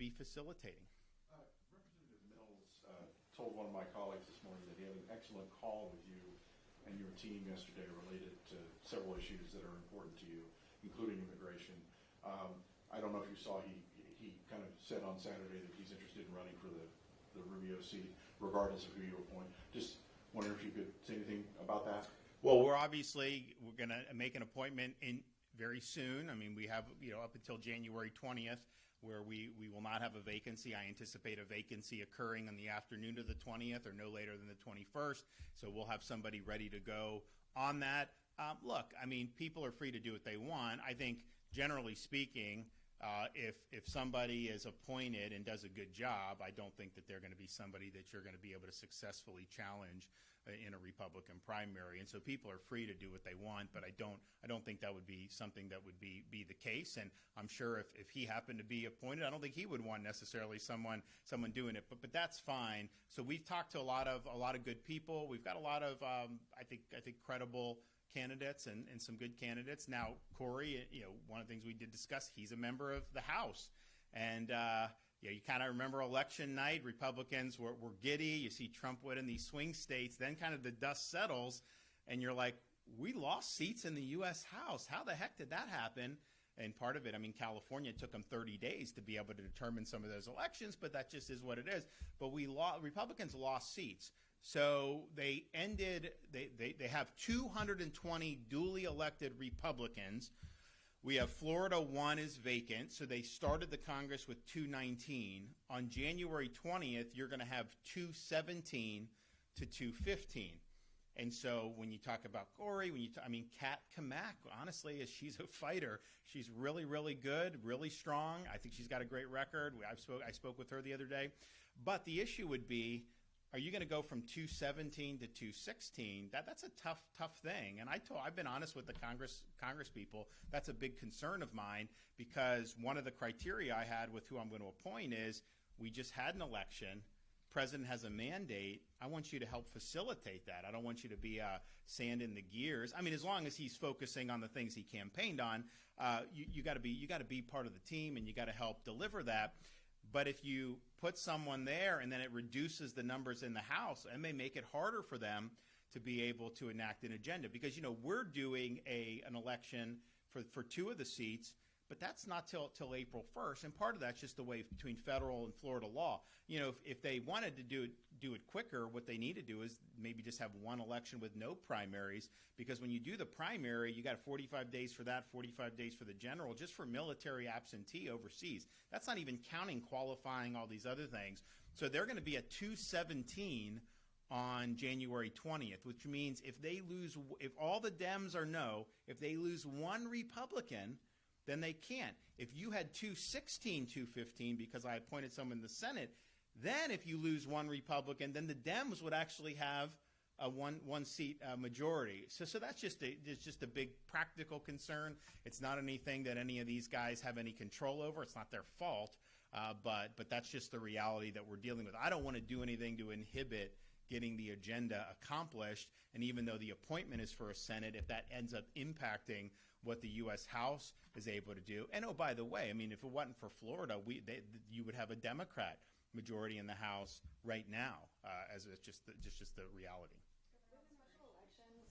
be facilitating. Representative Mills told one of my colleagues this morning that he had an excellent call with you and your team yesterday related to several issues that are important to you, including immigration. I don't know if you saw, he kind of said on Saturday that he's interested in running for the Rubio seat, regardless of who you appoint. Just wondering if you could say anything about that. Well, we're going to make an appointment in very soon. I mean, we have, up until January 20th, where we will not have a vacancy. I anticipate a vacancy occurring on the afternoon of the 20th or no later than the 21st. So we'll have somebody ready to go on that. Look, I mean, people are free to do what they want. I think, generally speaking, if somebody is appointed and does a good job, I don't think that they're going to be somebody that you're going to be able to successfully challenge in a Republican primary. And so people are free to do what they want, but I don't think that would be something that would be the case. And I'm sure if he happened to be appointed, I don't think he would want necessarily someone doing it. But that's fine. So we've talked to a lot of good people. We've got a lot of I think credible candidates and some good candidates. Now, Corey, one of the things we did discuss, he's a member of the House. And you kind of remember election night, Republicans were giddy. You see Trump win these swing states. Then kind of the dust settles, and you're like, we lost seats in the U.S. House. How the heck did that happen? And part of it, I mean, California took them 30 days to be able to determine some of those elections, but that just is what it is. But Republicans lost seats. So they have 220 duly elected Republicans. We have Florida, 1 is vacant, so they started the Congress with 219. On January 20th, you're going to have 217 to 215. And so when you talk about Corey, Kat Kamak, honestly, she's a fighter. She's really, really good, really strong. I think she's got a great record. I spoke with her the other day. But the issue would be, are you going to go from 217 to 216? That's a tough thing. And I've been honest with the Congress people. That's a big concern of mine, because one of the criteria I had with who I'm going to appoint is, we just had an election. President has a mandate. I want you to help facilitate that. I don't want you to be sand in the gears. I mean, as long as he's focusing on the things he campaigned on, you got to be part of the team, and you got to help deliver that. But if you put someone there and then it reduces the numbers in the House, it may make it harder for them to be able to enact an agenda. Because, we're doing an election for 2 of the seats, but that's not till April 1st. And part of that's just the way between federal and Florida law. If they wanted to do it quicker, what they need to do is maybe just have 1 election with no primaries. Because when you do the primary, you got 45 days for that, 45 days for the general, just for military absentee overseas. That's not even counting qualifying, all these other things. So they're going to be at 217 on January 20th, which means if all the Dems are no, if they lose 1 Republican, then they can't. If you had 216, 215, because I appointed someone in the Senate, then if you lose 1 Republican, then the Dems would actually have a one seat majority. So that's just a big practical concern. It's not anything that any of these guys have any control over. It's not their fault, but that's just the reality that we're dealing with. I don't want to do anything to inhibit getting the agenda accomplished. And even though the appointment is for a Senate, if that ends up impacting what the U.S. House is able to do. And, oh, by the way, I mean, if it wasn't for Florida, you would have a Democrat majority in the House right now, as it's just the reality.